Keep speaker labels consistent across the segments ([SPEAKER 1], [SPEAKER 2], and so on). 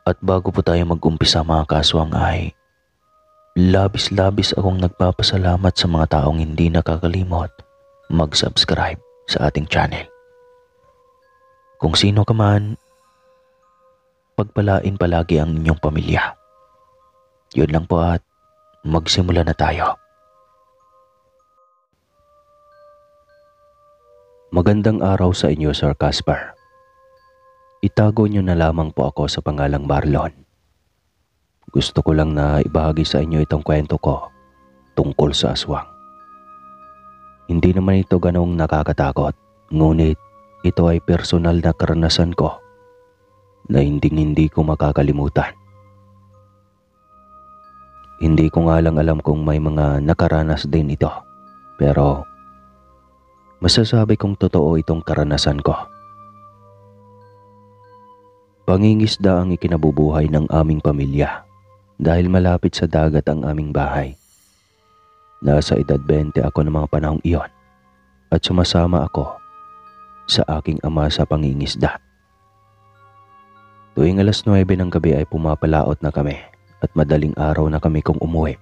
[SPEAKER 1] At bago po tayo mag-umpisa mga kaswang ay labis-labis akong nagpapasalamat sa mga taong hindi nakakalimot mag-subscribe sa ating channel. Kung sino ka man, pagpalain palagi ang inyong pamilya. Yun lang po at magsimula na tayo. Magandang araw sa inyo, Sir Casper. Itago niyo na lamang po ako sa pangalang Marlon. Gusto ko lang na ibahagi sa inyo itong kwento ko tungkol sa aswang. Hindi naman ito ganong nakakatakot, ngunit ito ay personal na karanasan ko na hindi ko makakalimutan. Hindi ko nga lang alam kung may mga nakaranas din ito, pero masasabi kong totoo itong karanasan ko. Pangingisda ang ikinabubuhay ng aming pamilya dahil malapit sa dagat ang aming bahay. Nasa edad 20 ako ng mga panahong iyon at sumasama ako sa aking ama sa pangingisda. Tuwing alas 9 ng gabi ay pumapalaot na kami at madaling araw na kami kung umuwi.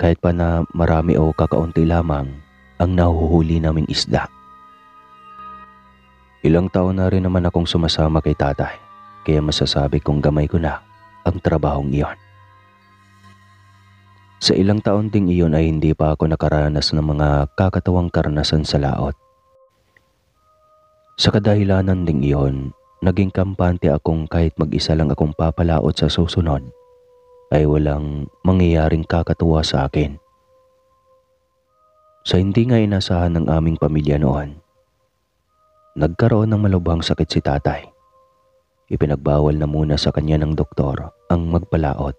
[SPEAKER 1] Kahit pa na marami o kakaunti lamang ang nahuhuli naming isda. Ilang taon na rin naman akong sumasama kay tatay. Kaya masasabi kong gamay ko na ang trabahong iyon. Sa ilang taon ding iyon ay hindi pa ako nakaranas ng mga kakatawang karanasan sa laot. Sa kadahilanan ding iyon, naging kampante akong kahit mag-isa lang akong papalaot sa susunod, ay walang mangyayaring kakatuwa sa akin. Sa hindi nga inasahan ng aming pamilya noon, nagkaroon ng malubhang sakit si tatay. Ipinagbawal na muna sa kanya ng doktor ang magpalaot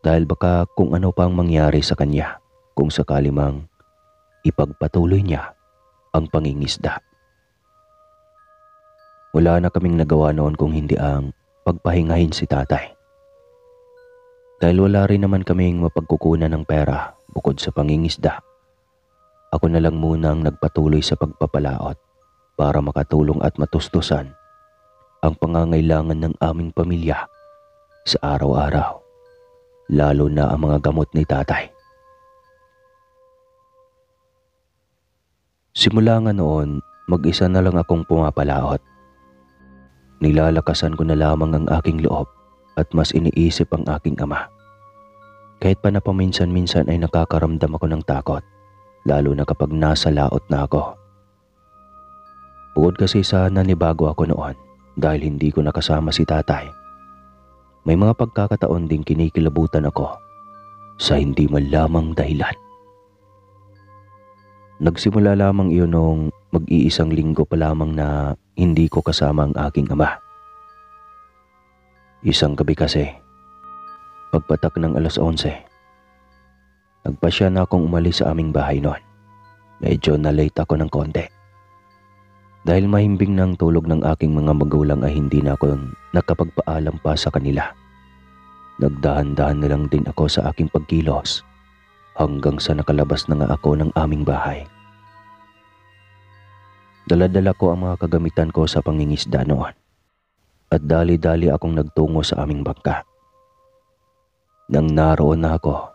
[SPEAKER 1] dahil baka kung ano pang mangyari sa kanya kung sakali mang ipagpatuloy niya ang pangingisda. Wala na kaming nagawa noon kung hindi ang pagpahingahin si tatay. Dahil wala rin naman kaming mapagkukunan ng pera bukod sa pangingisda, ako na lang muna ang nagpatuloy sa pagpapalaot para makatulong at matustusan ang pangangailangan ng aming pamilya sa araw-araw, lalo na ang mga gamot ni tatay. Simula nga noon, mag-isa na lang akong pumapalaot. Nilalakasan ko na lamang ang aking loob at mas iniisip ang aking ama. Kahit pa na paminsan-minsan ay nakakaramdam ako ng takot, lalo na kapag nasa laot na ako. Bukod kasi sa nanibago ako noon, dahil hindi ko nakasama si tatay, may mga pagkakataon ding kinikilabutan ako sa hindi man lamang dahilan. Nagsimula lamang iyon noong mag-iisang linggo pa lamang na hindi ko kasama ang aking ama. Isang gabi kasi, pagpatak ng alas 11, nagpasya na akong umalis sa aming bahay noon. Medyo na-late ako ng konti. Dahil mahimbing ng tulog ng aking mga magulang ay hindi na ako nakapagpaalam pa sa kanila. Nagdahan-dahan na lang din ako sa aking pagkilos hanggang sa nakalabas na nga ako ng aming bahay. Dala-dala ko ang mga kagamitan ko sa pangingisda noon at dali-dali akong nagtungo sa aming bangka. Nang naroon na ako,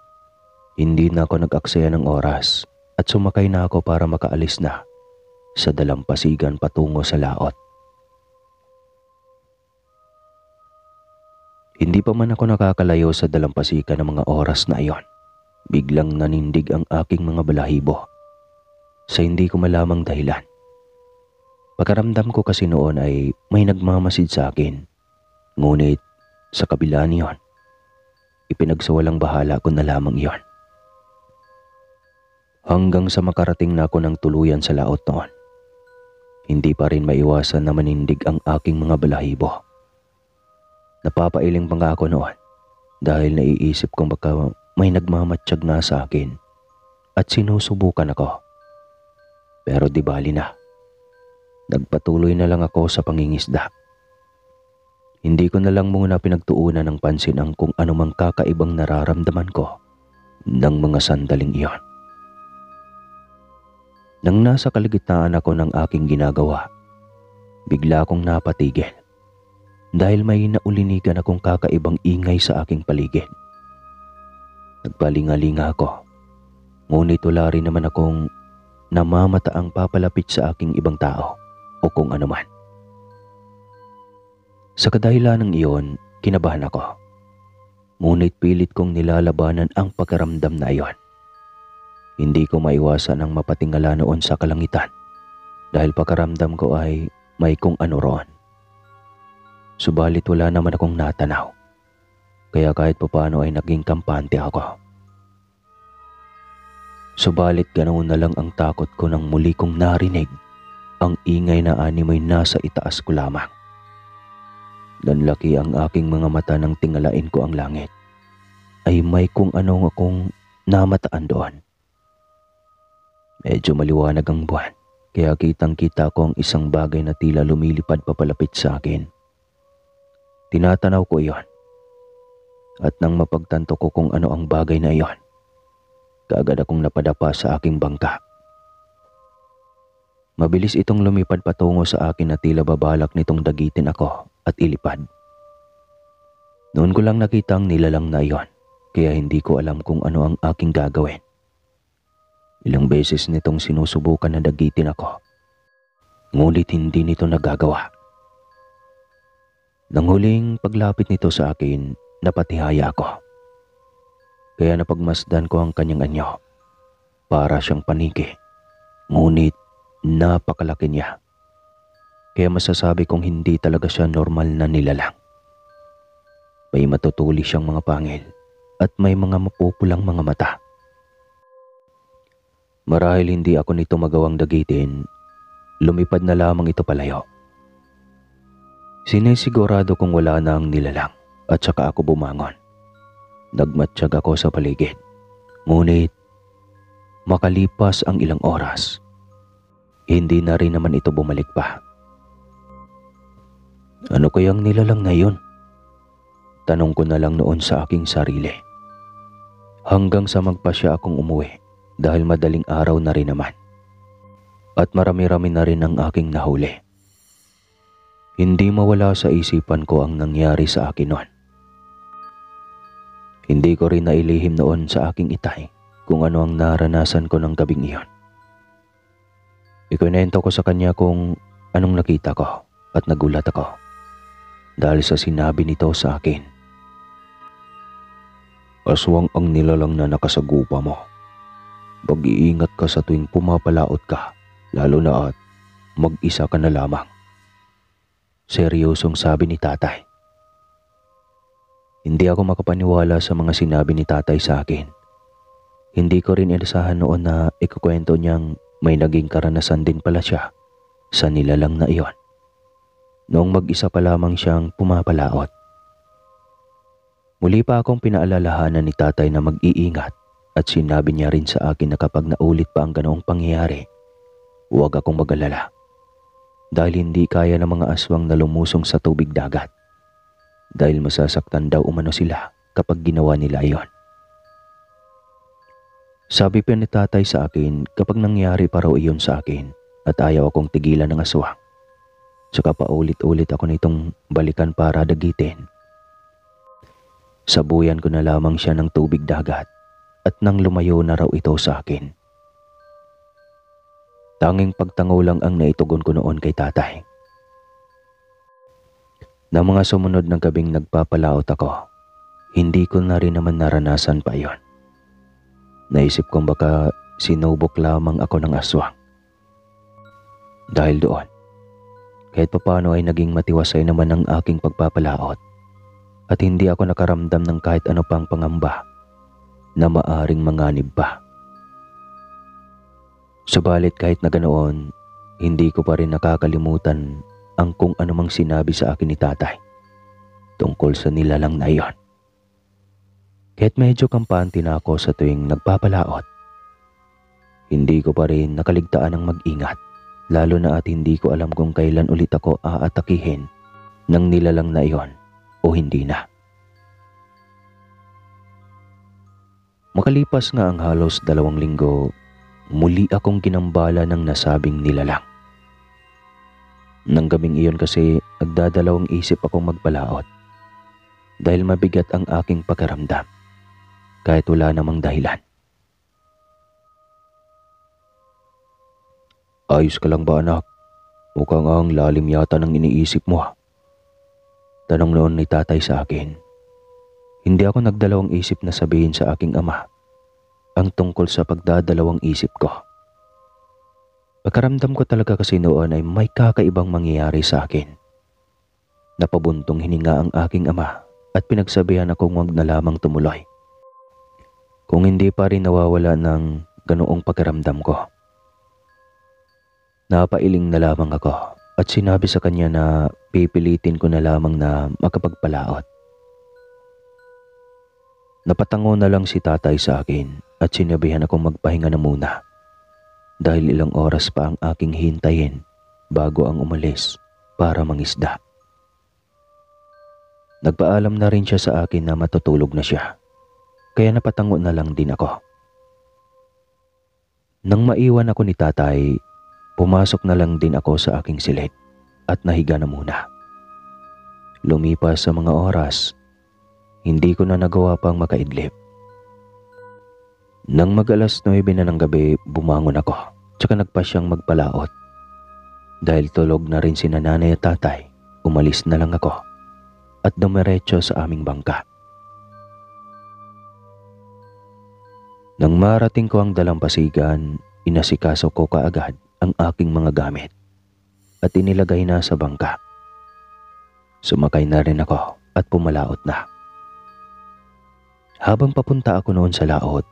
[SPEAKER 1] hindi na ako nag-aksaya ng oras at sumakay na ako para makaalis na sa dalampasigan patungo sa laot. Hindi pa man ako nakakalayo sa dalampasigan ng mga oras na iyon, biglang nanindig ang aking mga balahibo sa hindi ko malamang dahilan. Pagkaramdam ko kasi noon ay may nagmamasid sa akin, ngunit sa kabila niyon, ipinagsawalang bahala ko na lamang iyon. Hanggang sa makarating na ako ng tuluyan sa laot noon, hindi pa rin maiwasan na manindig ang aking mga balahibo. Napapailing pa nga ako noon dahil naiisip kong baka may nagmamatsyag nga sa akin at sinusubukan ako. Pero di bali na. Nagpatuloy na lang ako sa pangingisda. Hindi ko na lang muna pinagtuunan ng pansin ang kung anumang kakaibang nararamdaman ko ng mga sandaling iyon. Nang nasa kalagitnaan ako ng aking ginagawa, bigla akong napatigil. dahil may naulinigan akong kakaibang ingay sa aking paligid. Nagpalingalinga ako, ngunit wala rin naman akong namamataang papalapit sa aking ibang tao o kung ano man. Sa kadahilanang iyon, kinabahan ako. Ngunit pilit kong nilalabanan ang pakiramdam na iyon. Hindi ko maiwasan ang mapatingala noon sa kalangitan dahil pakiramdam ko ay may kung ano roon. Subalit wala naman akong natanaw, kaya kahit papano ay naging kampante ako. Subalit ganoon na lang ang takot ko nang muli kong narinig ang ingay na animoy nasa itaas ko lamang. Nanlaki ang aking mga mata nang tingalain ko ang langit. Ay may kung anong akong namataan doon. Medyo maliwanag ang buwan, kaya kitang-kita ko ang isang bagay na tila lumilipad papalapit sa akin. Tinatanaw ko iyon. At nang mapagtanto ko kung ano ang bagay na iyon, kaagad akong napadapa sa aking bangka. Mabilis itong lumipad patungo sa akin na tila babalak nitong dagitin ako at ilipad. Noon ko lang nakita ang nilalang na iyon, kaya hindi ko alam kung ano ang aking gagawin. Ilang beses nitong sinusubukan na dagitin ako, ngunit hindi nito nagagawa. Nang huling paglapit nito sa akin, napatihaya ako. Kaya napagmasdan ko ang kanyang anyo. Para siyang paniki, ngunit napakalaki niya. Kaya masasabi kong hindi talaga siya normal na nilalang. May matutuli siyang mga pangil at may mga mapupulang mga mata. Marahil hindi ako nito magawang dagitin, lumipad na lamang ito palayo. Sinisigurado kong wala na ang nilalang at saka ako bumangon. Nagmatsyag ako sa paligid, ngunit makalipas ang ilang oras, hindi na rin naman ito bumalik pa. Ano kayang nilalang na yun? Tanong ko na lang noon sa aking sarili. Hanggang sa magpasya akong umuwi dahil madaling araw na rin naman. At marami-rami na rin ang aking nahuli. Hindi mawala sa isipan ko ang nangyari sa akin noon. Hindi ko rin nailihim noon sa aking itay kung ano ang naranasan ko ng gabing iyon. Ikunento ko sa kanya kung anong nakita ko at nagulat ako dahil sa sinabi nito sa akin. Aswang ang nilalang na nakasagupa mo. Mag-iingat ka sa tuwing pumapalaot ka, lalo na at mag-isa ka na lamang. Seryosong sabi ni tatay. Hindi ako makapaniwala sa mga sinabi ni tatay sa akin. Hindi ko rin inasahan noon na ikukwento niyang may naging karanasan din pala siya sa nilalang na iyon. Noong mag-isa pa lamang siyang pumapalaot. Muli pa akong pinaalalahanan ni tatay na mag-iingat at sinabi niya rin sa akin na kapag naulit pa ang ganoong pangyayari, huwag akong mag-alala. Dahil hindi kaya ng mga aswang na lumusong sa tubig dagat. Dahil masasaktan daw umano sila kapag ginawa nila iyon. Sabi pa ni tatay sa akin kapag nangyari pa raw iyon sa akin at ayaw akong tigilan ng aswang. Saka paulit-ulit ako nitong balikan para dagitin. Sabuyan ko na lamang siya ng tubig dagat at nang lumayo na raw ito sa akin. Tanging pagtango lang ang naitugon ko noon kay tatay. Na mga sumunod na gabing nagpapalaot ako, hindi ko na rin naman naranasan pa yon. Naisip kong baka sinubok lamang ako ng aswang. Dahil doon, kahit papano ay naging matiwasay naman ang aking pagpapalaot at hindi ako nakaramdam ng kahit ano pang pangamba na maaring manganib pa. Subalit kahit na ganoon, hindi ko pa rin nakakalimutan ang kung anumang sinabi sa akin ni tatay tungkol sa nilalang na iyon. Kahit medyo kampante na ako sa tuwing nagpapalaot, hindi ko pa rin nakaligtaan ng mag-ingat, lalo na at hindi ko alam kung kailan ulit ako aatakihin ng nilalang na iyon o hindi na. Makalipas nga ang halos 2 linggo, muli akong ginambala ng nasabing nilalang. Nang gabing iyon kasi Nagdadalawang isip akong magpalaot dahil mabigat ang aking pakiramdam kahit wala namang dahilan. Ayos ka lang ba anak? Mukhang ang lalim yata ng iniisip mo ha? Tanong noon ni tatay sa akin. Hindi ako nagdalawang isip na sabihin sa aking ama ang tungkol sa pagdadalawang isip ko. Pagkaramdam ko talaga kasi noon ay may kakaibang mangyayari sa akin. Napabuntong hininga ang aking ama at pinagsabihan akong huwag na lamang tumuloy. Kung hindi pa rin nawawala ng ganoong pakiramdam ko. Napailing na lamang ako at sinabi sa kanya na pipilitin ko na lamang na makapagpalaot. Napatango na lang si tatay sa akin at sinabihan akong magpahinga na muna dahil ilang oras pa ang aking hintayin bago ang umalis para mangisda. Nagpaalam na rin siya sa akin na matutulog na siya, kaya napatango na lang din ako. Nang maiwan ako ni tatay, pumasok na lang din ako sa aking silid at nahiga na muna. Lumipas sa mga oras, hindi ko na nagawa pang makaidlip. Nang mag-alas 9 na ng gabi, bumangon ako, tsaka nagpasyang magpalaot. Dahil tulog na rin si nanay at tatay, umalis na lang ako at dumiretso sa aming bangka. Nang marating ko ang dalampasigan, inasikaso ko kaagad ang aking mga gamit at inilagay na sa bangka. Sumakay na rin ako at pumalaot na. Habang papunta ako noon sa laot,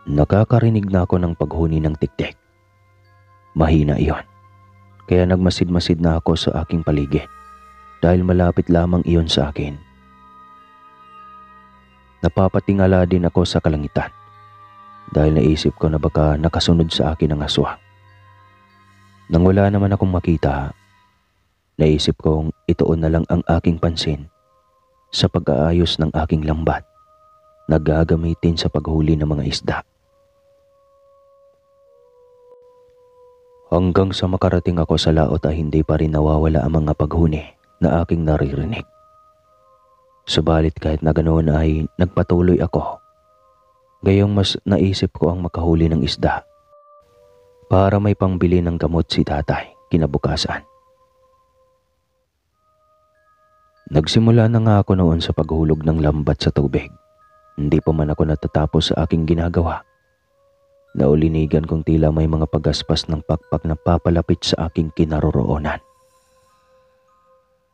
[SPEAKER 1] nakakarinig na ako ng paghuni ng tiktik. Mahina iyon, kaya nagmasid-masid na ako sa aking paligid dahil malapit lamang iyon sa akin. Napapatingala din ako sa kalangitan dahil naisip ko na baka nakasunod sa akin ang aswang. Nang wala naman akong makita, naisip kong ituon na lang ang aking pansin sa pag-aayos ng aking lambat na gagamitin sa paghuli ng mga isda. Hanggang sa makarating ako sa laot ay hindi pa rin nawawala ang mga paghuni na aking naririnig. Subalit kahit na ganoon ay nagpatuloy ako. Gayong mas naisip ko ang makahuli ng isda para may pangbili ng gamot si tatay kinabukasan. Nagsimula na nga ako noon sa paghulog ng lambat sa tubig. Hindi pa man ako natatapos sa aking ginagawa. Naulinigan kong tila may mga pagaspas ng pakpak na papalapit sa aking kinaroroonan.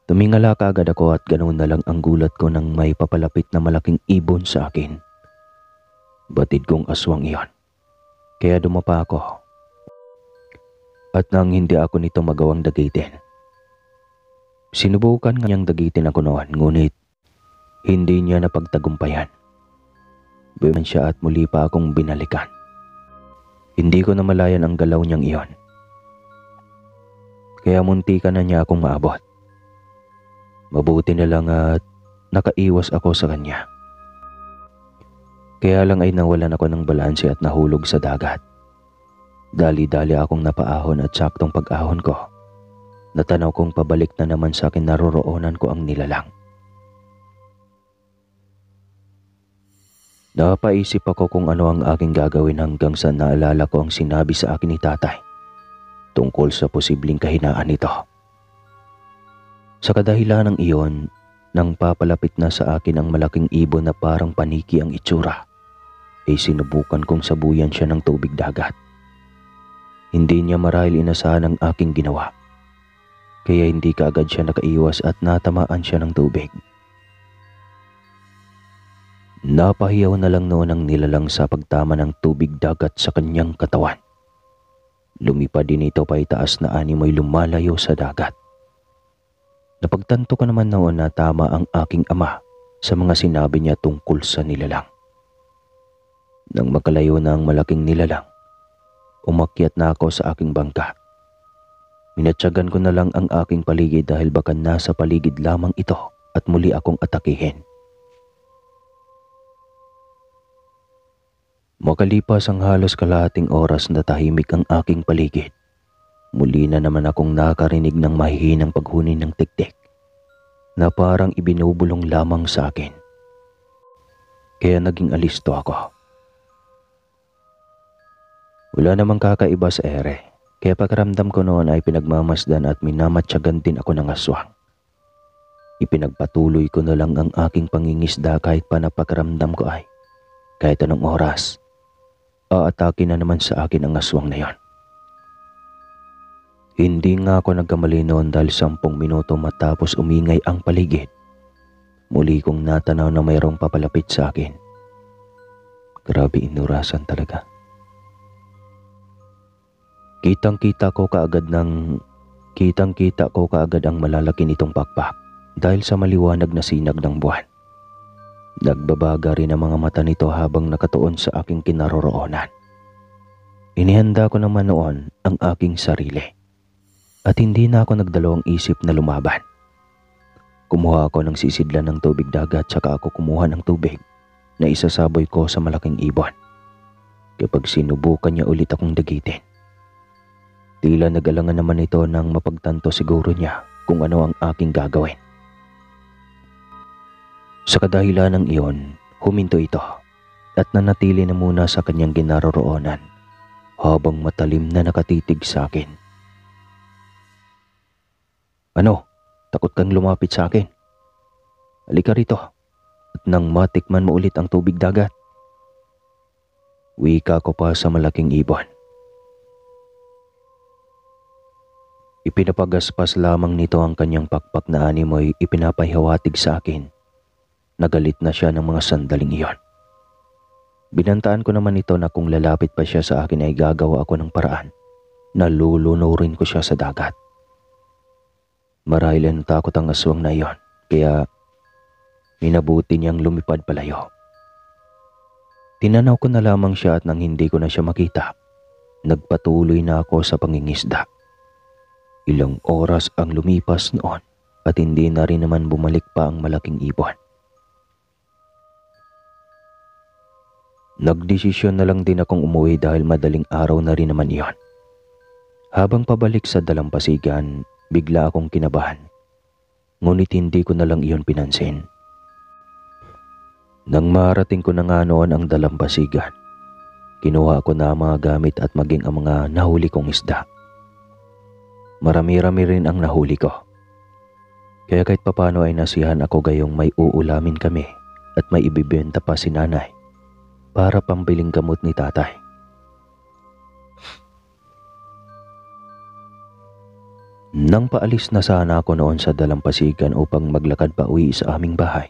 [SPEAKER 1] Tumingala kaagad ako at ganoon na lang ang gulat ko nang may papalapit na malaking ibon sa akin. Batid kong aswang iyon, kaya dumapa ako. At nang hindi ako nito magawang dagitin, sinubukan nga niyang dagitin ako noon, ngunit hindi niya napagtagumpayan. Buwan siya at muli pa akong binalikan. Hindi ko namalayan ang galaw niyang iyon, kaya muntikan na niya akong maabot. Mabuti na lang at nakaiwas ako sa kanya. Kaya lang ay nawalan ako ng balanse at nahulog sa dagat. Dali-dali akong napaahon at saktong pag-ahon ko, natanaw kong pabalik na naman sa akin naroroonan ko ang nilalang. Napaisip ako kung ano ang aking gagawin hanggang sa naalala ko ang sinabi sa akin ni tatay tungkol sa posibleng kahinaan nito. Sa kadahilan ng iyon, nang papalapit na sa akin ang malaking ibon na parang paniki ang itsura, ay sinubukan kong sabuyan siya ng tubig dagat. Hindi niya marahil inasahan ang aking ginawa, kaya hindi kaagad siya nakaiwas at natamaan siya ng tubig. Napahiyaw na lang noon ang nilalang sa pagtama ng tubig dagat sa kanyang katawan. Lumipad din ito pa itaas na animoy lumalayo sa dagat. Napagtanto ko naman noon na tama ang aking ama sa mga sinabi niya tungkol sa nilalang. Nang makalayo na ang malaking nilalang, umakyat na ako sa aking bangka. Minatyagan ko na lang ang aking paligid dahil baka nasa paligid lamang ito at muli akong atakihin. Makalipas ang halos kalahating oras na tahimik ang aking paligid, Muli na naman akong nakarinig ng mahihinang paghuni ng tiktik na parang ibinubulong lamang sa akin. Kaya naging alisto ako. Wala namang kakaiba sa ere, kaya pakiramdam ko noon ay pinagmamasdan at minamatyagan din ako ng aswang. Ipinagpatuloy ko na lang ang aking pangingisda kahit pa napakiramdam ko ay kahit anong oras, aatake na naman sa akin ang aswang na yon. Hindi nga ako nagkamali noon dahil 10 minuto matapos umingay ang paligid. Muli kong natanaw na mayroong papalapit sa akin. Grabe, inurasan talaga. Kitang-kita ko kaagad ang malalaki nitong pakpak dahil sa maliwanag na sinag ng buwan. Nagbabaga rin ang mga mata nito habang nakatuon sa aking kinaroroonan. Inihanda ko naman noon ang aking sarili. At hindi na ako nagdalawang isip na lumaban. Kumuha ako ng sisidlan ng tubig dagat saka ako kumuha ng tubig na isasaboy ko sa malaking ibon. Kapag sinubukan niya ulit akong dagitin. Tila nag-alangan naman ito nang mapagtanto siguro niya kung ano ang aking gagawin. Sa kadahilanang iyon, huminto ito at nanatili na muna sa kanyang ginaroroonan habang matalim na nakatitig sa akin. Ano? Takot kang lumapit sa akin? Halika rito at nang matikman mo ulit ang tubig dagat. Wika ko pa sa malaking ibon. Ipinapagaspas lamang nito ang kanyang pakpak na animoy ipinapahiwatig sa akin. Nagalit na siya ng mga sandaling iyon. Binantaan ko naman ito na kung lalapit pa siya sa akin ay gagawa ako ng paraan na lulunurin ko siya sa dagat. Marahil natakot ang aswang na iyon, kaya minabuti niyang lumipad palayo. Tinanaw ko na lamang siya at nang hindi ko na siya makita, nagpatuloy na ako sa pangingisda. Ilang oras ang lumipas noon at hindi na rin naman bumalik pa ang malaking ibon. Nagdesisyon na lang din akong umuwi dahil madaling araw na rin naman iyon. Habang pabalik sa dalampasigan, bigla akong kinabahan. Ngunit hindi ko na lang iyon pinansin. Nang marating ko na nga noon ang dalampasigan, kinuha ko na ang mga gamit at maging ang mga nahuli kong isda. Marami-rami rin ang nahuli ko. Kaya kahit papano ay nasiyahan ako gayong may uulamin kami at may ibibenta pa si nanay para pambiling gamot ni tatay. Nang paalis na sana ako noon sa dalampasigan upang maglakad pa uwi sa aming bahay,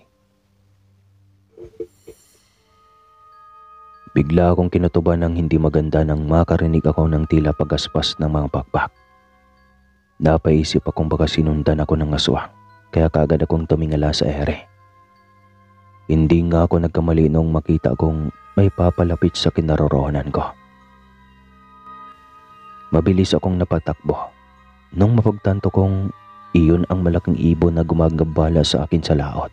[SPEAKER 1] bigla akong kinutuban ng hindi maganda nang makarinig ako ng tila pagaspas ng mga pakpak. Napaisip akong baka sinundan ako ng aswang, kaya kaagad akong tumingala sa ere. Hindi nga ako nagkamali nung makita kong may papalapit sa kinaroroonan ko. Mabilis akong napatakbo nung mapagtanto kong iyon ang malaking ibon na gumagambala sa akin sa laot.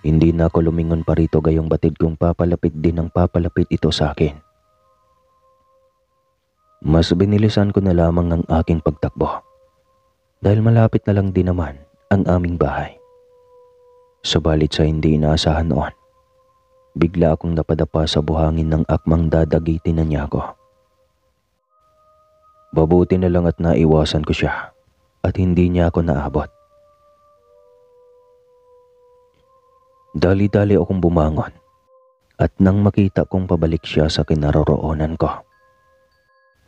[SPEAKER 1] Hindi na ako lumingon pa rito gayong batid kong papalapit din ang papalapit ito sa akin. Mas binilisan ko na lamang ang aking pagtakbo dahil malapit na lang din naman ang aming bahay. Subalit sa hindi inaasahan noon, bigla akong napadapa sa buhangin ng akmang dadagitin na niya ako. Mabuti na lang at naiwasan ko siya at hindi niya ako naabot. Dali-dali akong bumangon at nang makita kong pabalik siya sa kinaroroonan ko,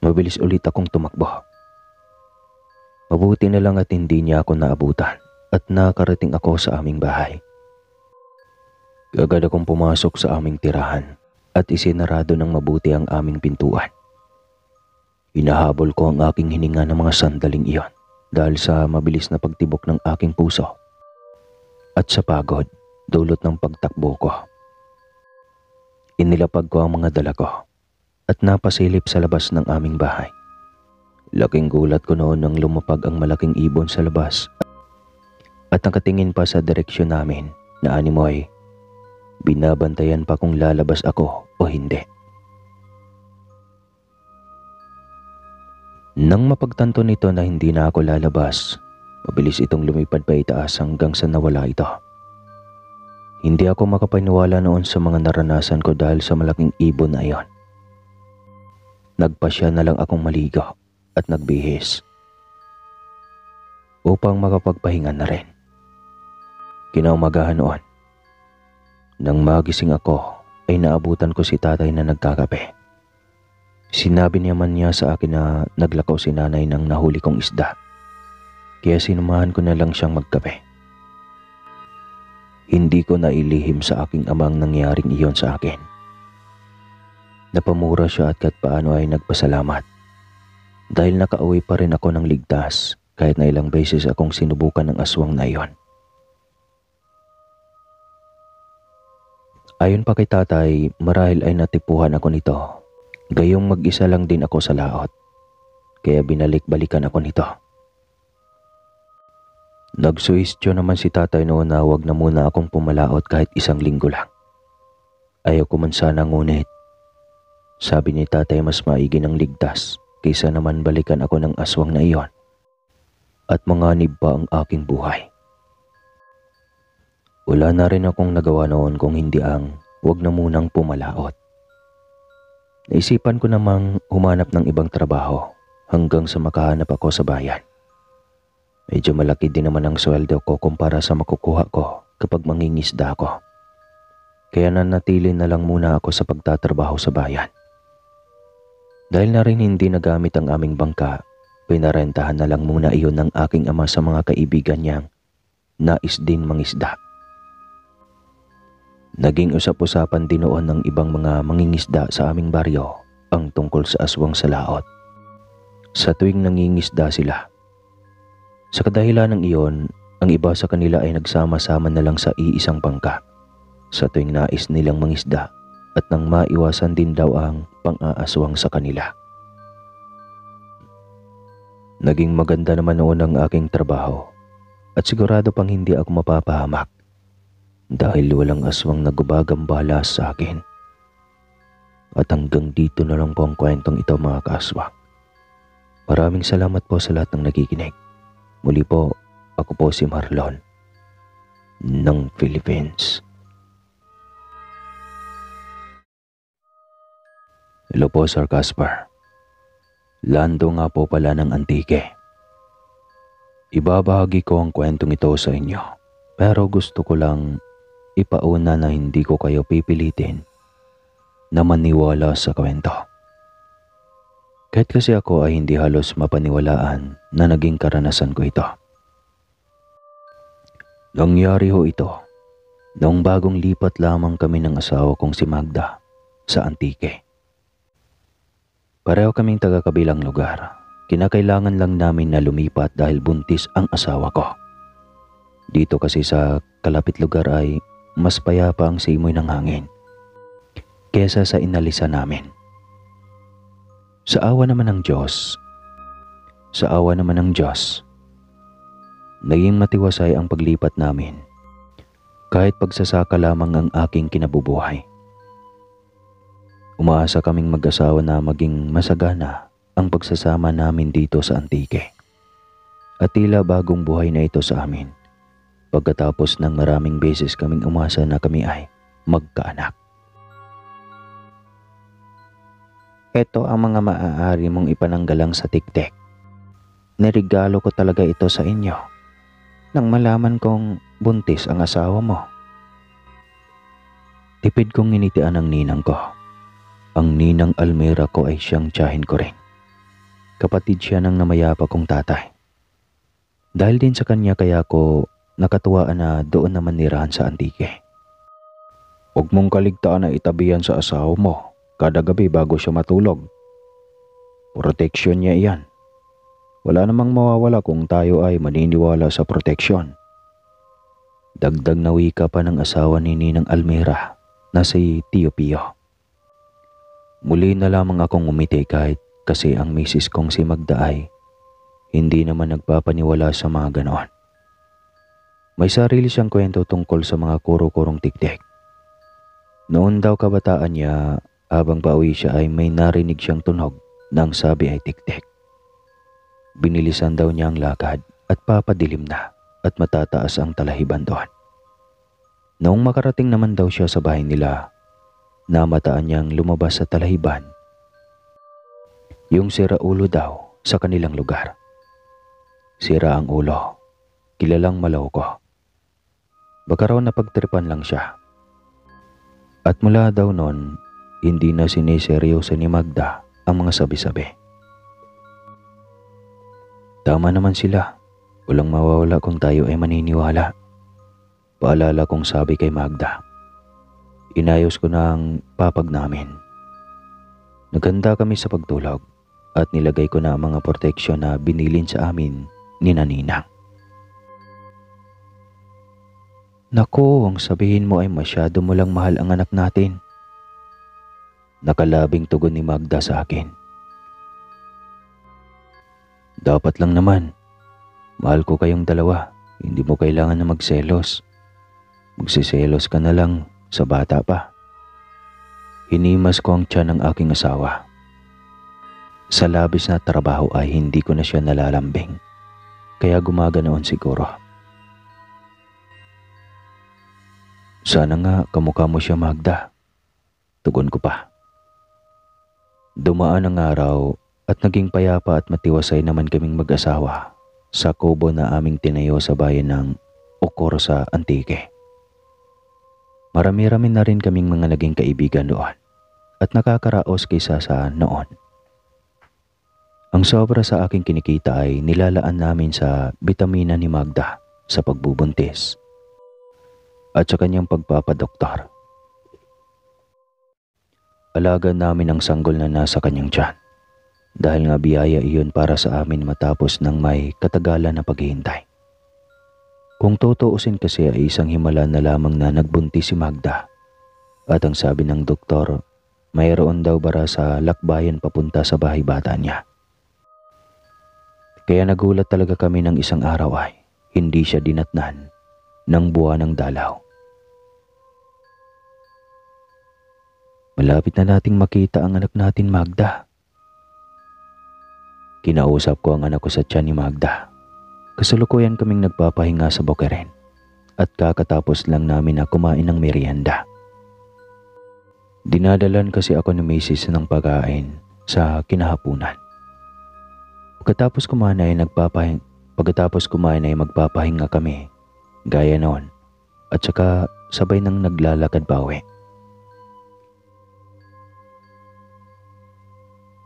[SPEAKER 1] mabilis ulit akong tumakbo. Mabuti na lang at hindi niya ako naabutan at nakarating ako sa aming bahay. Agad akong pumasok sa aming tirahan at isinarado ng mabuti ang aming pintuan. Hinahabol ko ang aking hininga ng mga sandaling iyon dahil sa mabilis na pagtibok ng aking puso at sa pagod dulot ng pagtakbo ko. Inilapag ko ang mga dala ko at napasilip sa labas ng aming bahay. Laking gulat ko noon nang lumapag ang malaking ibon sa labas at nakatingin pa sa direksyon namin na animoy binabantayan pa kung lalabas ako o hindi. Nang mapagtanto nito na hindi na ako lalabas, mabilis itong lumipad pa itaas hanggang sa nawala ito. Hindi ako makapaniwala noon sa mga naranasan ko dahil sa malaking ibon na iyon. Nagpasya na lang akong maligo at nagbihis upang makapagpahinga na rin. Kinaumagahan noon, nang magising ako ay naabutan ko si tatay na nagkakape. Sinabi naman niya sa akin na naglakaw si nanay ng nahuli kong isda, kaya sinumahan ko na lang siyang magkape. Hindi ko nailihim sa aking amang nangyaring iyon sa akin. Napamura siya at kahit paano ay nagpasalamat dahil nakauwi pa rin ako ng ligtas kahit na ilang beses akong sinubukan ng aswang na iyon. Ayon pa kay tatay, marahil ay natipuhan ako nito. Gayong mag-isa lang din ako sa laot, kaya binalik-balikan ako nito. Nagsuhestyo naman si tatay noon na wag na muna akong pumalaot kahit isang linggo lang. Ayaw ko man sana, ngunit sabi ni tatay mas maigi ng ligtas kaysa naman balikan ako ng aswang na iyon at manganib pa ang aking buhay. Wala na rin akong nagawa noon kung hindi ang wag na munang pumalaot. Naisipan ko namang humanap ng ibang trabaho hanggang sa makahanap ako sa bayan. Medyo malaki din naman ang sweldo ko kumpara sa makukuha ko kapag mangingisda ako. Kaya nanatili na lang muna ako sa pagtatrabaho sa bayan. Dahil na rin hindi nagamit ang aming bangka, pinarentahan na lang muna iyon ng aking ama sa mga kaibigan niyang nais din mangisda. Naging usap-usapan din noon ng ibang mga mangingisda sa aming baryo ang tungkol sa aswang sa laot. Sa tuwing nangingisda sila. Sa kadahilan ng iyon, ang iba sa kanila ay nagsama-sama na lang sa iisang bangka sa tuwing nais nilang mangisda at nang maiwasan din daw ang pang-aaswang sa kanila. Naging maganda naman noon ang aking trabaho at sigurado pang hindi ako mapapahamak dahil walang aswang na gumagambala sa akin. At hanggang dito na lang po ang kwentong ito, mga kaaswang. Maraming salamat po sa lahat ng nakikinig. Muli po, ako po si Marlon ng Philippines. Hello po, Sir Casper. Lando nga po pala ng Antique. Ibabahagi ko ang kwentong ito sa inyo, pero gusto ko lang ipauna na hindi ko kayo pipilitin na maniwala sa kwento. Kahit kasi ako ay hindi halos mapaniwalaan na naging karanasan ko ito. Nangyari ho ito noong bagong lipat lamang kami ng asawa kong si Magda sa Antique. Pareho kaming taga-kabilang lugar. Kinakailangan lang namin na lumipat dahil buntis ang asawa ko. Dito kasi sa kalapit lugar ay mas payapa ang simoy ng hangin kesa sa inalisan namin. Sa awa naman ng Diyos, naging matiwasay ang paglipat namin kahit pagsasaka lamang ang aking kinabubuhay. Umaasa kaming mag-asawa na maging masagana ang pagsasama namin dito sa Antique. At tila bagong buhay na ito sa amin pagkatapos ng maraming beses kaming umasa na kami ay magkaanak. Ito ang mga maaari mong ipananggalang sa tiktik. Nirigalo ko talaga ito sa inyo nang malaman kong buntis ang asawa mo. Tipid kong initian ang ninang ko. Ang ninang Almera ko ay siyang tiyahin ko rin. Kapatid siya ng namayapa kong tatay. Dahil din sa kanya kaya ko nakatuwaan na doon naman nirahan sa Antique. Huwag mong kaligtaan na itabihan sa asawa mo kada gabi bago siya matulog. Proteksyon niya iyan. Wala namang mawawala kung tayo ay maniniwala sa proteksyon. Dagdag na wika pa ng asawa ni Ninang Almera na si Tio Pio. Muli na lamang akong umiti kahit kasi ang misis kong si Magda ay hindi naman nagpapaniwala sa mga ganoon. May sarili siyang kwento tungkol sa mga kuro-kurong tiktik. Noon daw kabataan niya, habang pauwi siya ay may narinig siyang tunog na ang sabi ay tiktik. Binilisan daw niya ang lakad at papadilim na at matataas ang talahiban doon. Noong makarating naman daw siya sa bahay nila, namataan niyang lumabas sa talahiban yung sira ulo daw sa kanilang lugar. Sira ang ulo, kilalang maloko. Baka raw napagtripan lang siya. At mula daw noon, hindi na siniseryoso ni Magda ang mga sabi-sabi. Tama naman sila, walang mawawala kung tayo ay maniniwala. Paalala kong sabi kay Magda. Inayos ko na ang papag namin. Naganda kami sa pagtulog at nilagay ko na ang mga proteksyon na binilin sa amin ni Ninang. Naku, ang sabihin mo ay masyado mo lang mahal ang anak natin. Nakalabing tugon ni Magda sa akin. Dapat lang naman. Mahal ko kayong dalawa. Hindi mo kailangan na magselos. Magsiselos ka na lang sa bata pa. Hinimas ko ang tiyan ng aking asawa. Sa labis na trabaho ay hindi ko na siya nalalambing. Kaya gumaganoon siguro. Sana nga kamukha mo siya, Magda. Tugon ko pa. Dumaan ang araw at naging payapa at matiwasay naman kaming mag-asawa sa kubo na aming tinayo sa bayan ng Ocor sa Antique. Marami-rami na rin kaming mga naging kaibigan doon at nakakaraos kaysa sa noon. Ang sobra sa aking kinikita ay nilalaan namin sa bitamina ni Magda sa pagbubuntis at sa kanyang pagpapadoktor. Alaga namin ang sanggol na nasa kanyang tiyan dahil nga biyaya iyon para sa amin matapos ng may katagalan na paghihintay. Kung tutuusin kasi ay isang himala na lamang na nagbuntis si Magda at ang sabi ng doktor, mayroon daw bara sa lakbayan papunta sa bahay bata niya. Kaya nagulat talaga kami ng isang araw ay hindi siya dinatnan ng buwan ng dalaw. Malapit na nating makita ang anak natin, Magda. Kinausap ko ang anak ko sa tiyan ni Magda. Kasalukuyan kaming nagpapahinga sa Boqueren at kakatapos lang namin na kumain ng merienda. Dinadalan kasi ako ni Mrs. ng pagkain sa kinahapunan. Pagkatapos kumain ay magpapahinga kami gaya noon at saka sabay nang naglalakad pauwi.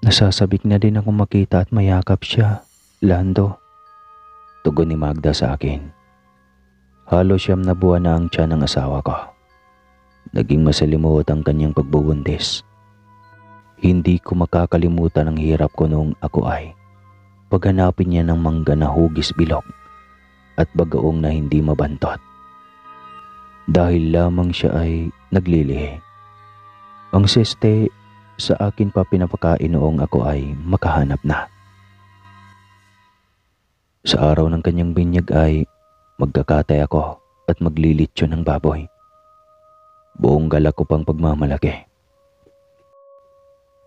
[SPEAKER 1] Nasasabik na din akong makita at mayakap siya, Lando. Tugon ni Magda sa akin. Halos 9 na buwan na ang tiyan ng asawa ko. Naging masalimuot ang kanyang pagbubuntis. Hindi ko makakalimutan ang hirap ko noong ako ay paghanapin niya ng mangga na hugis bilog at bagaong na hindi mabantot. Dahil lamang siya ay naglilihi. Ang seste sa akin pa pinapakain noong ako ay makahanap na. Sa araw ng kanyang binyag ay magkakatay ako at maglilitsyo ng baboy. Buong galak ko pang pagmamalaki.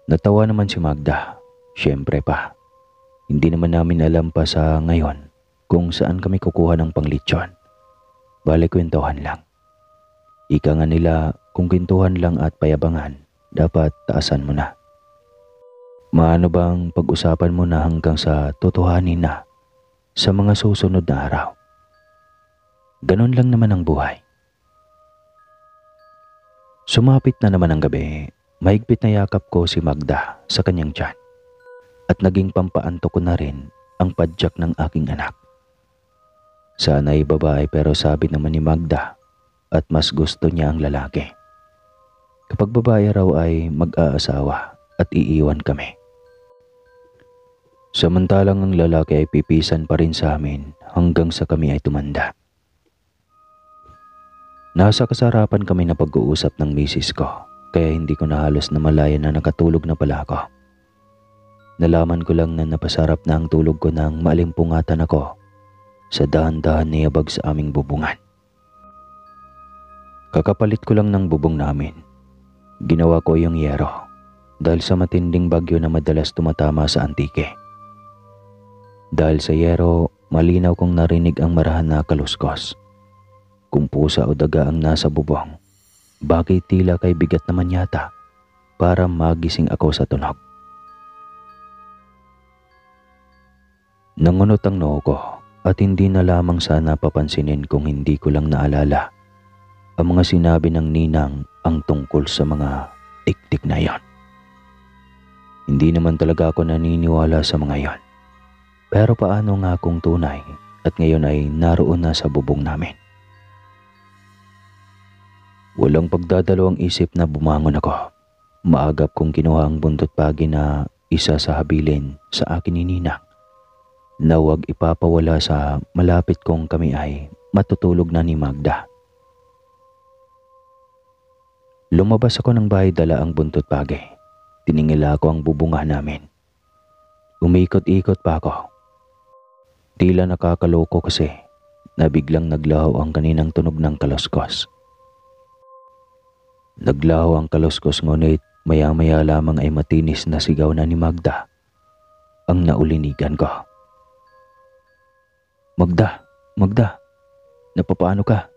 [SPEAKER 1] Natawa naman si Magda. Siyempre pa. Hindi naman namin alam pa sa ngayon kung saan kami kukuha ng panglitsyon. Bale kwentuhan lang. Ika nga nila kung kwentuhan lang at payabangan, dapat taasan mo na. Maano bang pag-usapan mo na hanggang sa totohanin na sa mga susunod na araw? Ganon lang naman ang buhay. Sumapit na naman ang gabi, mahigpit na yakap ko si Magda sa kanyang tiyan at naging pampaanto ko na rin ang padyak ng aking anak. Sana ay babae pero sabi naman ni Magda at mas gusto niya ang lalaki. Kapag babae raw ay mag-aasawa at iiwan kami. Samantalang ang lalaki ay pipisan pa rin sa amin hanggang sa kami ay tumanda. Nasa kasarapan kami na pag-uusap ng misis ko, kaya hindi ko na halos namalayan na nakatulog na pala ako. Nalaman ko lang na napasarap na ang tulog ko nang maalimpungatan ako sa dahan-dahan na yabag sa aming bubungan. Kakapalit ko lang ng bubong namin. Ginawa ko yung yero dahil sa matinding bagyo na madalas tumatama sa Antique. Dahil sa yero, malinaw kong narinig ang marahan na kaluskos. Kung pusa o daga ang nasa bubong, bagay tila kay bigat naman yata para magising ako sa tunog. Nangunot ang noo ko at hindi na lamang sana papansinin kung hindi ko lang naalala ang mga sinabi ng ninang ang tungkol sa mga tiktik na yon. Hindi naman talaga ako naniniwala sa mga yon. Pero paano nga kung tunay at ngayon ay naroon na sa bubong namin? Walang pagdadalawang isip na bumangon ako. Maagap kong kinuha ang buntot pagi na isa sa habilin sa akin ni Ninang na huwag ipapawala sa malapit kong kami ay matutulog na ni Magda. Lumabas ako ng bahay dala ang buntot pagi. Tiningila ko ang bubunga namin. Umikot-ikot pa ako. Tila nakakaloko kasi na biglang naglaho ang kaninang tunog ng kaluskos. Naglaho ang kaluskos ngunit maya-maya lamang ay matinis na sigaw na ni Magda ang naulinigan ko. Magda, Magda, napapaano ka?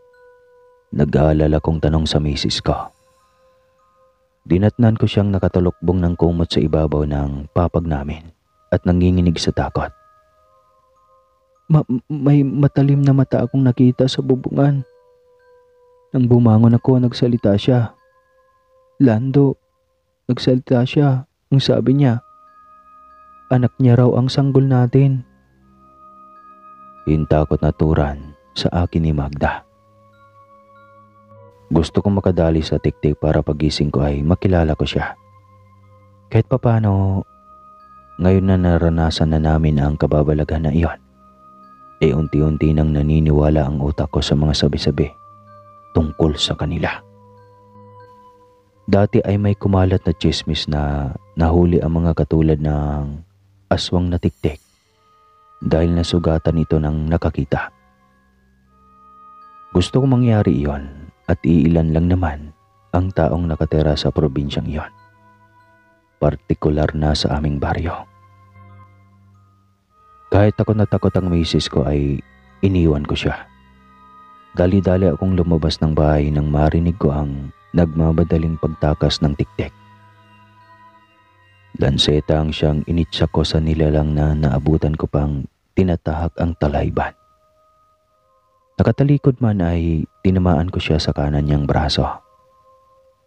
[SPEAKER 1] Nag-aalala kong tanong sa misis ko. Dinatnan ko siyang nakatulokbong ng kumot sa ibabaw ng papag namin at nanginginig sa takot. May matalim na mata akong nakita sa bubungan. Nang bumangon ako, nagsalita siya. Lando, nagsalita siya. Ang sabi niya, anak niya raw ang sanggol natin. Hintakot na turan sa akin ni Magda. Gusto kong makadali sa tiktik para pagising ko ay makilala ko siya. Kahit papano, ngayon na naranasan na namin ang kababalaghan na iyon, unti-unti nang naniniwala ang utak ko sa mga sabi-sabi tungkol sa kanila. Dati ay may kumalat na tsismis na nahuli ang mga katulad ng aswang na tiktik dahil nasugatan ito ng nakakita. Gusto kong mangyari iyon at iilan lang naman ang taong nakatira sa probinsyang iyon, partikular na sa aming baryo. Kahit takot na takot ang misis ko ay iniwan ko siya. Dali-dali akong lumabas ng bahay nang marinig ko ang nagmamadaling pagtakas ng tiktik. Lanseta ang siyang initsak ko sa nilalang na naabutan ko pang tinatahak ang talayban. Nakatalikod man ay tinamaan ko siya sa kanan niyang braso,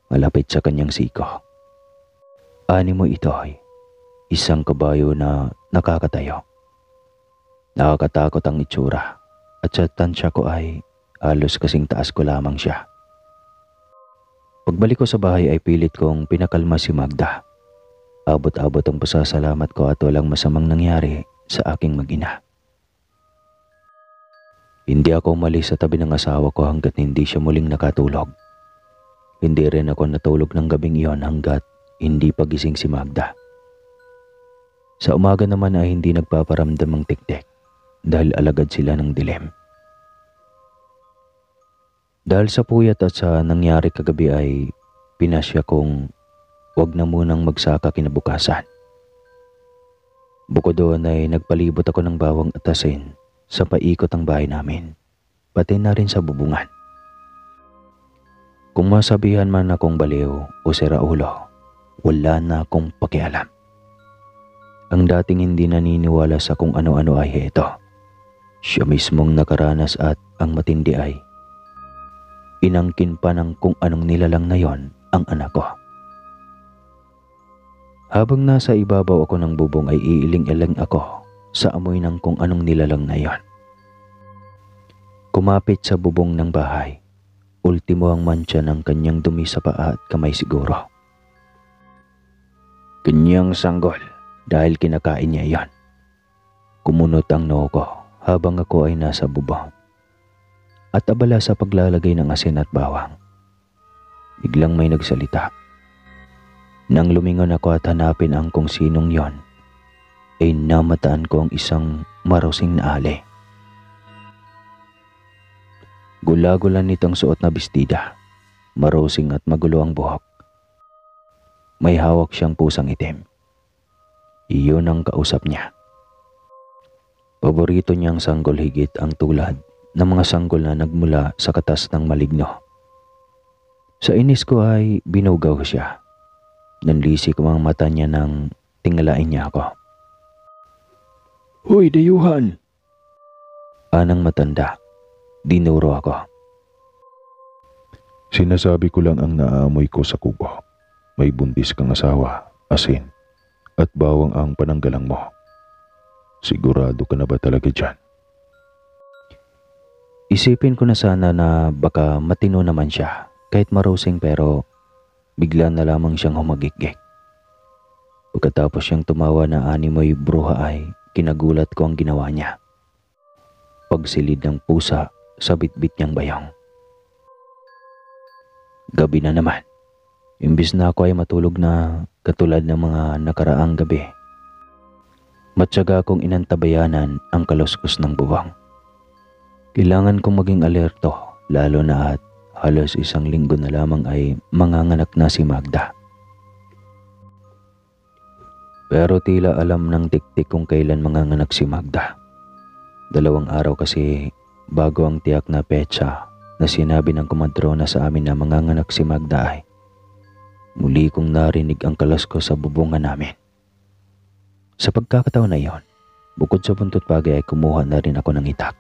[SPEAKER 1] malapit sa kanyang siko. Animo ito ay isang kabayo na nakakatayo. Nakakatakot ang itsura at sa tansya ko ay halos kasing taas ko lamang siya. Pagbalik ko sa bahay ay pilit kong pinakalma si Magda. Abot-abot ang pasasalamat ko at walang masamang nangyari sa aking mag-ina. Hindi ako umalis sa tabi ng asawa ko hanggat hindi siya muling nakatulog. Hindi rin ako natulog ng gabing iyon hanggat hindi pagising si Magda. Sa umaga naman ay hindi nagpaparamdam ang tiktik dahil alagad sila ng dilim. Dahil sa puyat at sa nangyari kagabi ay pinasya kong huwag na munang magsaka kinabukasan. Bukod doon ay nagpalibot ako ng bawang at asin sa paikot ang bahay namin, pati na rin sa bubungan. Kung masabihan man akong baliw o siraulo, wala na akong pakialam. Ang dating hindi naniniwala sa kung ano-ano ay heto. Siya mismong nakaranas at ang matindi ay inangkin pa ng kung anong nilalang na yon ang anak ko. Habang nasa ibabaw ako ng bubong ay iiling-iling ako sa amoy ng kung anong nilalang na yon. Kumapit sa bubong ng bahay, ultimo ang mantsa ng kanyang dumi sa paa at kamay siguro. Kanyang sanggol dahil kinakain niya yon. Kumunot ang noo ko habang ako ay nasa bubong at abala sa paglalagay ng asin at bawang. Biglang may nagsalita. Nang lumingon ako at hanapin ang kung sinong yon, ay namataan ko ang isang marusing na ali. Gula-gula nitong suot na bestida, marusing at magulo ang buhok. May hawak siyang pusang itim. Iyon ang kausap niya. Paborito niyang sanggol higit ang tulad ng mga sanggol na nagmula sa katas ng maligno. Sa inis ko ay binugaw siya. Nanlisik ko ang mata niya nang tingalain niya ako. "Hoy, dayuhan!" Anang matanda. Dinuro ako.
[SPEAKER 2] Sinasabi ko lang ang naaamoy ko sa kubo. May buntis kang asawa, asin, at bawang ang pananggalang mo. Sigurado ka na ba talaga dyan?
[SPEAKER 1] Isipin ko na sana na baka matino naman siya kahit marusing, pero bigla na lamang siyang humagikgik. Pagkatapos siyang tumawa na animoy bruha ay kinagulat ko ang ginawa niya. Pagsilid ng pusa sa bitbit niyang bayong. Gabi na naman. Imbis na ako ay matulog na katulad ng mga nakaraang gabi, matyaga kong inantabayanan ang kaluskos ng buwang. Kailangan kong maging alerto, lalo na at halos 1 linggo na lamang ay manganganak na si Magda. Pero tila alam ng tiktik kung kailan manganganak si Magda. 2 araw kasi bago ang tiyak na petsa na sinabi ng kumadrona sa amin na manganganak si Magda ay muli kong narinig ang kaluskos sa bubungan namin. Sa pagkakataon na iyon, bukod sa buntot pagi ay kumuha na rin ako ng itak.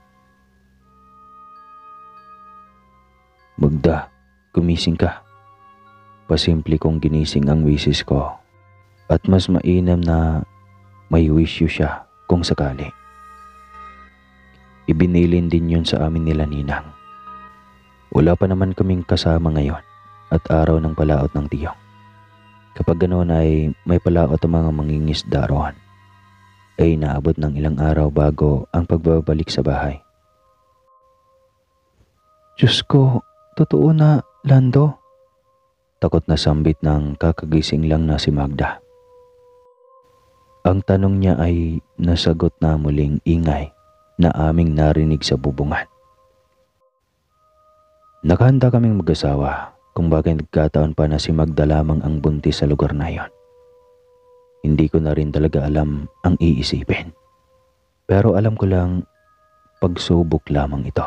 [SPEAKER 1] "Magda, gumising ka." Pasimple kong ginising ang misis ko at mas mainam na may wisyo siya kung sakali. Ibinilin din yun sa amin nila ninang. Wala pa naman kaming kasama ngayon at araw ng palaot ng tiyong. Kapag ganoon ay may palaot ang mga mangingisda roon. Ay naabot ng ilang araw bago ang pagbabalik sa bahay. "Diyos ko, totoo na, Lando?" Takot na sambit ng kakagising lang na si Magda. Ang tanong niya ay nasagot na muling ingay na aming narinig sa bubungan. Nakahanda kaming mag-asawa kung bakit nagkataon pa na si Magda lamang ang buntis sa lugar na iyon. Hindi ko na rin talaga alam ang iisipin. Pero alam ko lang, pagsubok lamang ito.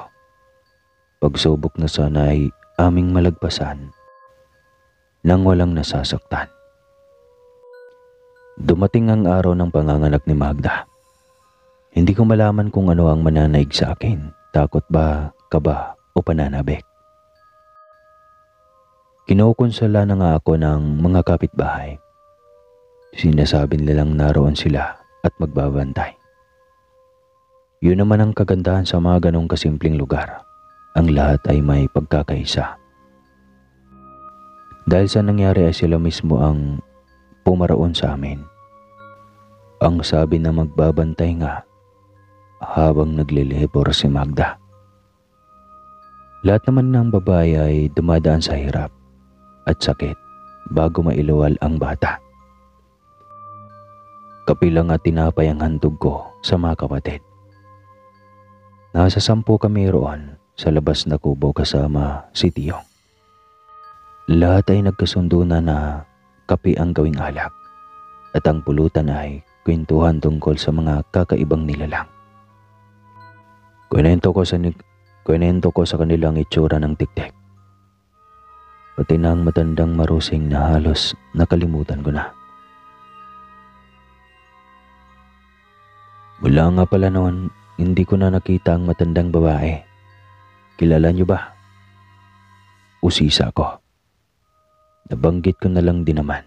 [SPEAKER 1] Pagsubok na sana ay aming malagpasan nang walang nasasaktan. Dumating ang araw ng panganganak ni Magda. Hindi ko malaman kung ano ang mananaig sa akin, takot ba, kaba o pananabik. Kinukonsala na nga ako ng mga kapitbahay. Sinasabi nilang naroon sila at magbabantay. Yun naman ang kagandahan sa mga ganong kasimpleng lugar. Ang lahat ay may pagkakaisa. Dahil sa nangyari ay sila mismo ang pumaraon sa amin. Ang sabi na magbabantay nga habang naglilibor si Magda. Lahat naman ng babae ay dumadaan sa hirap at sakit bago mailuwal ang bata. Kapilang at tinapay ang handog ko sa mga kapatid. Nasa 10 kami roon sa labas na kubo kasama si Tiyong. Lahat ay nagkasundo na kape ang gawing alak at ang pulutan ay kwentuhan tungkol sa mga kakaibang nilalang. Kwento ko sa kanilang itsura ng tiktik. Pati na ang matandang marusing na halos nakalimutan ko na. Mula nga pala noon, hindi ko na nakita ang matandang babae. Kilala niyo ba? Usisa ko. Nabanggit ko na lang din naman.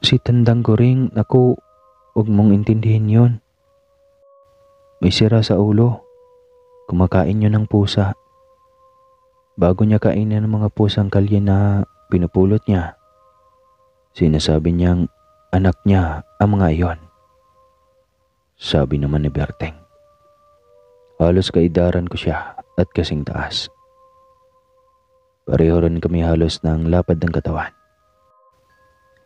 [SPEAKER 1] "Si Tandang Goring, naku, huwag mong intindihin yun. May sira sa ulo. Kumakain yun ng pusa. Bago niya kainin ng mga pusang kalye na pinupulot niya, sinasabi niyang anak niya ang mga iyon." Sabi naman ni Berteng. Halos kaidaran ko siya at kasing taas. Pareho rin kami halos ng lapad ng katawan.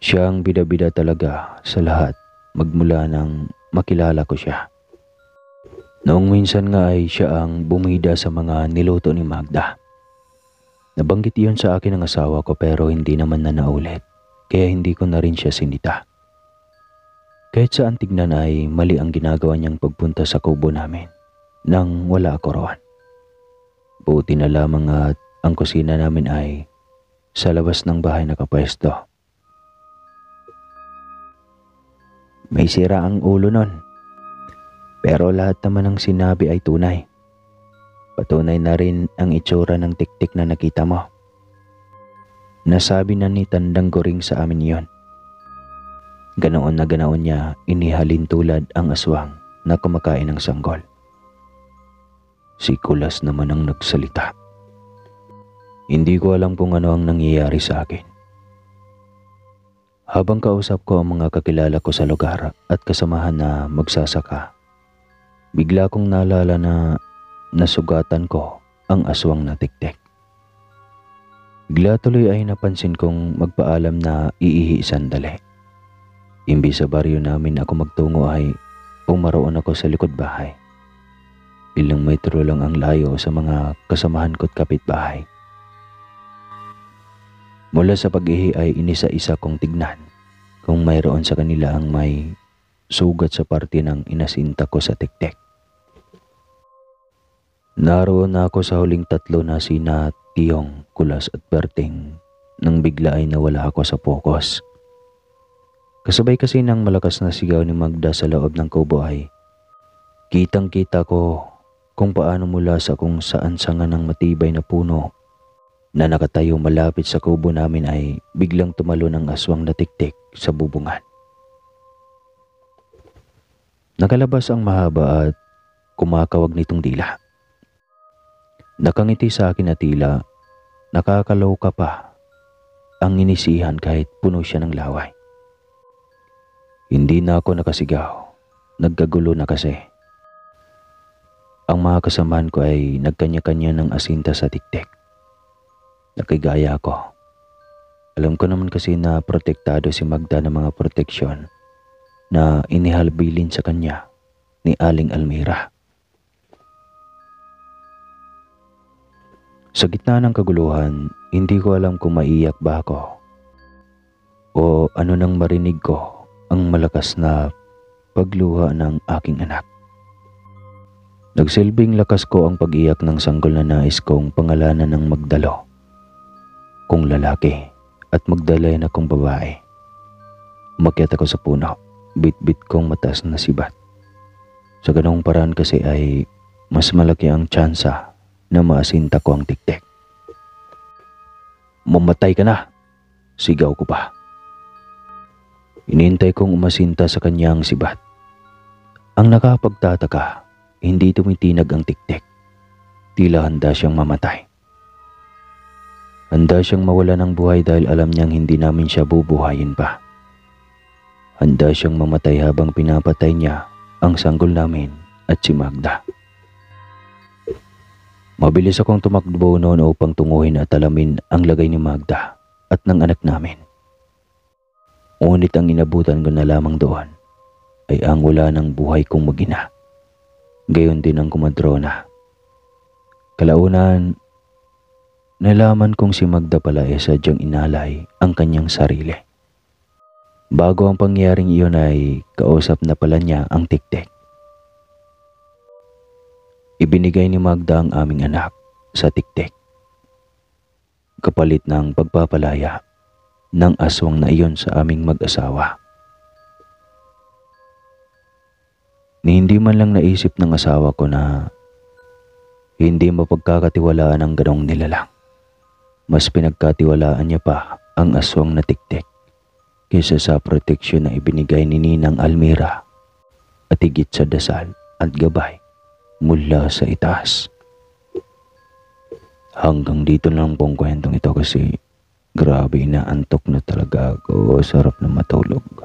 [SPEAKER 1] Siya ang bida-bida talaga sa lahat magmula nang makilala ko siya. Noong minsan nga ay siya ang bumida sa mga niluto ni Magda. Nabanggit iyon sa akin ng asawa ko pero hindi naman na naulit, kaya hindi ko na rin siya sinita. Kahit saan tignan ay mali ang ginagawa niyang pagpunta sa kubo namin nang wala ako roon. Buti na lamang at ang kusina namin ay sa labas ng bahay nakapwesto. May sira ang ulo nun. Pero lahat naman ng sinabi ay tunay. Patunay na rin ang itsura ng tiktik na nakita mo. Nasabi na ni Tandang Goring sa amin yon. Ganoon na ganoon niya inihalin tulad ang aswang na kumakain ng sanggol. Si Kulas naman ang nagsalita. Hindi ko alam kung ano ang nangyayari sa akin. Habang kausap ko ang mga kakilala ko sa lugar at kasamahan na magsasaka, bigla kong naalala na nasugatan ko ang aswang na tiktik. Bigla tuloy ay napansin kong magpaalam na iihi sandali. Imbis sa baryo namin ako magtungo ay pumaroon ako sa likod bahay. Ilang metro lang ang layo sa mga kasamahan ko't kapitbahay. Mula sa pag-ihi ay inisa-isa kong tignan kung mayroon sa kanila ang may sugat sa parte ng inasinta ko sa tiktik. Naroon na ako sa huling tatlo na sina Tiyong, Kulas at Berting nang bigla ay nawala ako sa focus. Kasabay kasi ng malakas na sigaw ni Magda sa loob ng kubo ay kitang-kita ko kung paano mula sa kung saan sanga ng matibay na puno na nakatayo malapit sa kubo namin ay biglang tumalo ng aswang na tiktik sa bubungan. Nakalabas ang mahaba at kumakawag nitong dila. Nakangiti sa akin na tila nakakaloka pa ang inisihan kahit puno siya ng laway. Hindi na ako nakasigaw. Nagkagulo na kasi. Ang mga kasamahan ko ay nagkanya-kanya ng asinta sa tiktik. Nakigaya ako. Alam ko naman kasi na protektado si Magda ng mga proteksyon na inihalbilin sa kanya ni Aling Almira. Sa gitna ng kaguluhan, hindi ko alam kung maiyak ba ako o ano nang marinig ko ang malakas na pagluha ng aking anak. Nagsilbing lakas ko ang pag-iyak ng sanggol na nais kong pangalanan ng Magdalo, kung lalaki at Magdalena kung babae. Umakyat ako sa puno, bit-bit kong mataas na sibat. Sa ganong paraan kasi ay mas malaki ang tsansa na maasinta ko ang tiktik. Mamatay ka na! Sigaw ko pa. Inintay kong umasinta sa kanyang sibat. Ang nakapagtataka, hindi tumitinag ang tiktik. Tila handa siyang mamatay. Handa siyang mawala ng buhay dahil alam niyang hindi namin siya bubuhayin pa. Handa siyang mamatay habang pinapatay niya ang sanggol namin at si Magda. Mabilis akong tumakbo noon upang tunguhin at alamin ang lagay ni Magda at ng anak namin. Ngunit ang inabutan ko na lamang doon ay ang wala ng buhay kong mag-ina. Gayon din ang kumadrona. Kalaunan, nalaman kong si Magda pala ay sadyang inalay ang kanyang sarili. Bago ang pangyaring iyon ay kausap na pala niya ang tiktik. Ibinigay ni Magda ang aming anak sa tiktik, kapalit ng pagpapalaya ng aswang na iyon sa aming mag-asawa. Ni hindi man lang naisip ng asawa ko na hindi mapagkakatiwalaan ang ganong nilalang. Mas pinagkatiwalaan niya pa ang aswang na tiktik kaysa sa proteksyon na ibinigay ni Ninang Almira at higit sa dasal at gabay mula sa itaas. Hanggang dito lang pong kwentong ito kasi grabe, inaantok na talaga ako. Sarap na matulog.